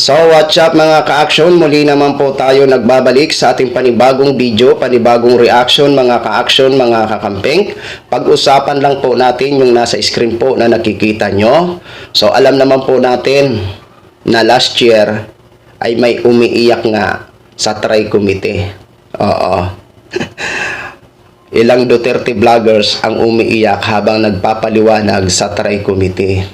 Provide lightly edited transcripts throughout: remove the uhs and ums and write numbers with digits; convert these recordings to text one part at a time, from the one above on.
So what's up mga ka-action, muli naman po tayo nagbabalik sa ating panibagong video, panibagong reaction mga ka-action, mga kakamping. Pag-usapan lang po natin yung nasa screen po na nakikita nyo. So alam naman po natin na last year ay may umiiyak nga sa Tri Committee. Oo. Ilang Duterte vloggers ang umiiyak habang nagpapaliwanag sa Tri Committee.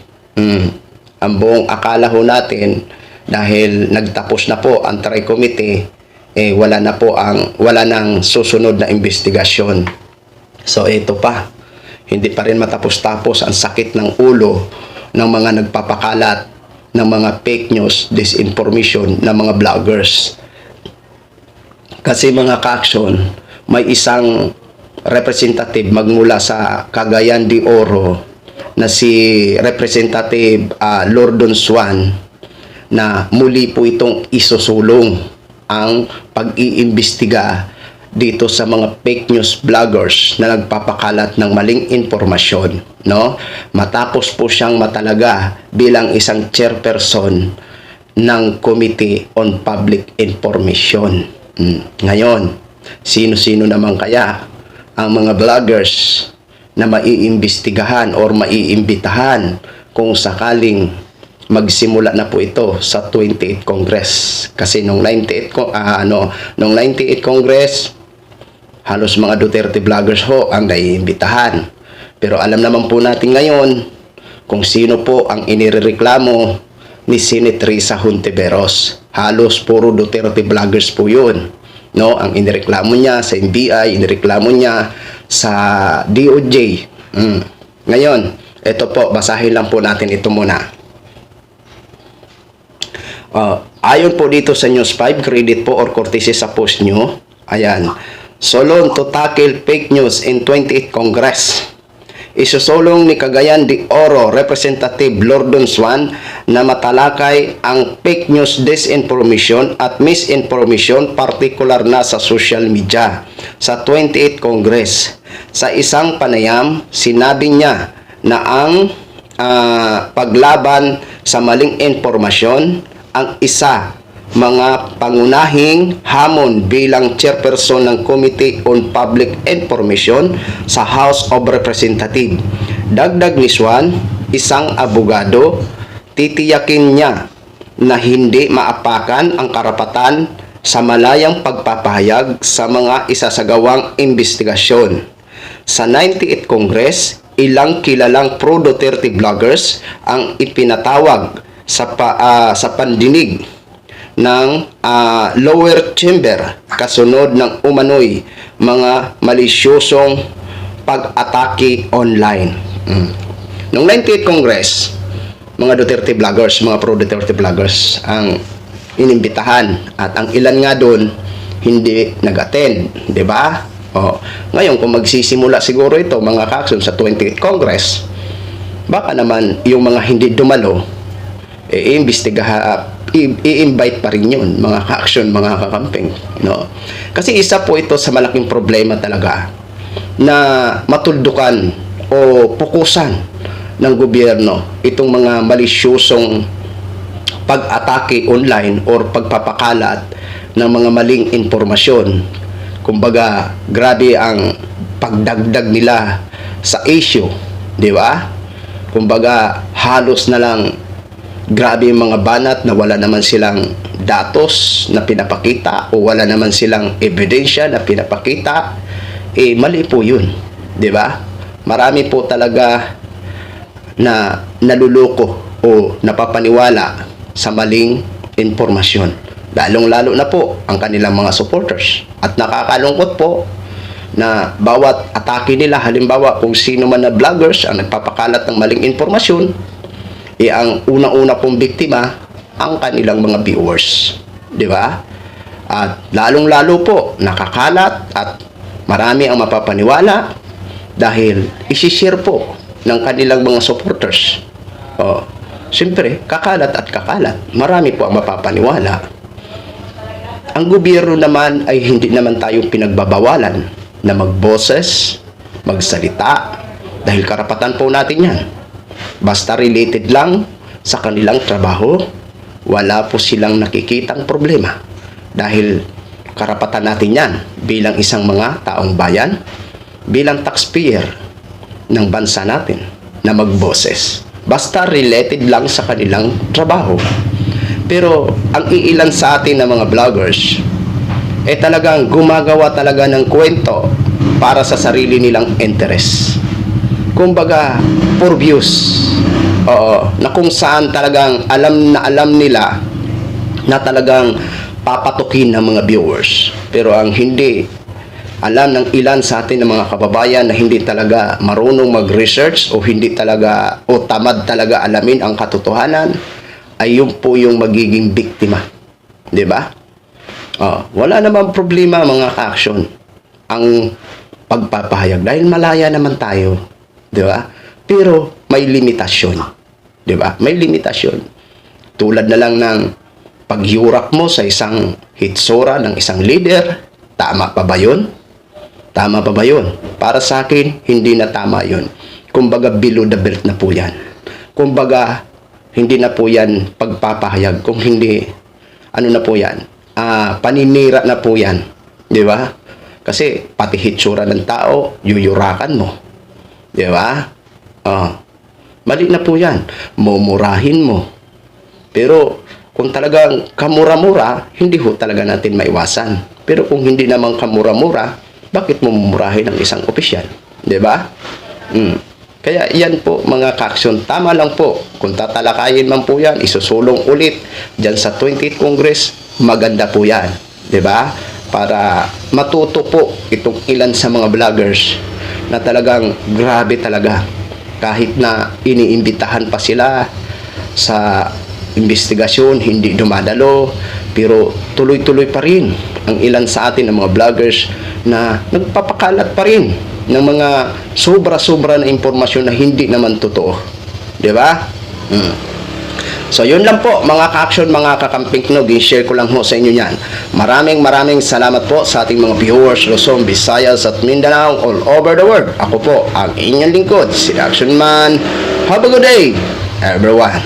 Ang buong akala ho natin dahil nagtapos na po ang Tri Committee, wala nang susunod na investigasyon. So ito pa, hindi pa rin matapos-tapos ang sakit ng ulo ng mga nagpapakalat ng mga fake news, disinformation ng mga vloggers. Kasi mga ka-action, may isang representative magmula sa Cagayan de Oro na si Representative Lordon Swan na muli po itong isusulong ang pag-iimbestiga dito sa mga fake news vloggers na nagpapakalat ng maling informasyon, no? Matapos po siyang matalaga bilang isang chairperson ng Committee on Public Information. Ngayon, sino-sino naman kaya ang mga vloggers na maiimbestigahan or maiimbitahan kung sakaling magsimula na po ito sa 28th Congress? Kasi nung 98 Congress, halos mga Duterte vloggers ho ang naiimbitahan. Pero alam naman po natin ngayon kung sino po ang inireklamo ni Senator Risa Hontiveros. Halos puro Duterte vloggers po yun. No, ang inireklamo niya sa NBI, inireklamo niya sa DOJ. Ngayon, ito po, basahin lang po natin ito muna. Ayon po dito sa News 5, credit po or courtesy sa post nyo. Ayan. Solon to tackle fake news in 28th Congress. Isusulong ni Cagayan de Oro Representative Lordon Swan na matalakay ang fake news, disinformation at misinformation, partikular na sa social media, sa 28th Congress. Sa isang panayam, sinabi niya na ang paglaban sa maling informasyon ang isa mga pangunahing hamon bilang chairperson ng Committee on Public Information sa House of Representatives. Dagdag ni Swan, isang abogado, titiyakin niya na hindi maapakan ang karapatan sa malayang pagpapahayag sa mga isasagawang investigasyon. Sa 98th Congress, ilang kilalang pro-Duterte vloggers ang ipinatawag sa pandinig ng lower chamber kasunod ng umano'y mga malisyosong pag-atake online. Noong 98th Congress, mga Duterte vloggers, mga pro-Duterte vloggers ang inimbitahan at ang ilan nga doon hindi nag-attend, di ba? Ngayon, kung magsisimula siguro ito mga ka-action sa 28th Congress, baka naman yung mga hindi dumalo i-invite pa rin yun, mga ka-action, mga kakamping, no? Kasi isa po ito sa malaking problema talaga na matuldukan o pukusan ng gobyerno itong mga malisyosong pag-atake online or pagpapakalat ng mga maling informasyon. Kumbaga, grabe ang pagdagdag nila sa issue, di ba? Kumbaga, halos na lang grabe yung mga banat na wala naman silang datos na pinapakita o wala naman silang ebidensya na pinapakita. Mali po yun, di ba? Marami po talaga na naluloko o napapaniwala sa maling informasyon. Lalong-lalo na po ang kanilang mga supporters. At nakakalungkot po na bawat atake nila, halimbawa kung sino man na vloggers ang nagpapakalat ng maling informasyon, ang unang-una pong biktima ang kanilang mga viewers, di ba? At lalong-lalo po nakakalat at marami ang mapapaniwala dahil isi-share po ng kanilang mga supporters. Siyempre, kakalat at kakalat, marami po ang mapapaniwala. Ang gobyerno naman ay hindi naman tayong pinagbabawalan na magboses, magsalita, dahil karapatan po natin yan. Basta related lang sa kanilang trabaho wala po silang nakikitang problema. Dahil karapatan natin yan bilang isang mga taong bayan, bilang taxpayer ng bansa natin na magboses. Basta related lang sa kanilang trabaho. Pero ang iilan sa atin ng mga vloggers, talagang gumagawa talaga ng kwento para sa sarili nilang interest. Kumbaga, for views. Oo, na kung saan talagang alam nila na talagang papatukin ng mga viewers. Pero ang hindi alam ng ilan sa atin ng mga kababayan na hindi talaga marunong mag-research o hindi talaga o tamad talaga alamin ang katotohanan, ay yun po yung magiging biktima. 'Di ba? Wala namang problema mga ka-action ang pagpapahayag dahil malaya naman tayo, 'di ba? Pero may limitasyon, 'di ba? May limitasyon. Tulad na lang ng pagyurak mo sa isang hitsura ng isang leader, tama pa ba 'yun? Tama pa ba 'yun? Para sa akin, hindi na tama 'yun. Kumbaga below the belt na po 'yan. Kumbaga hindi na po 'yan pagpapahayag, kung hindi ano na po 'yan? Paninira na po 'yan, 'di ba? Kasi pati hitsura ng tao, yuyurakan mo. 'Di ba? Mali na po 'yan. Mumurahin mo. Pero kung talagang kamura-mura, hindi ho talaga natin maiwasan. Pero kung hindi naman kamura-mura, bakit mo mumurahin ang isang opisyal? 'Di ba? Kaya yan po mga ka-action, tama lang po. Kung tatalakayin man po yan, isusulong ulit dyan sa 20th Congress, maganda po yan. 'Di ba? Para matuto po itong ilan sa mga vloggers na talagang grabe talaga. Kahit na iniimbitahan pa sila sa investigasyon, hindi dumadalo, pero tuloy-tuloy pa rin ang ilan sa atin ng mga vloggers na nagpapakalat pa rin ng mga sobra-sobra na impormasyon na hindi naman totoo. 'Di ba? So, yun lang po mga ka-action, mga kakamping knog, i-share ko lang ho sa inyo yan. Maraming salamat po sa ating mga viewers, Luzon, Visayas at Mindanao, all over the world. Ako po ang inyong lingkod, si Action Man. Have a good day, everyone.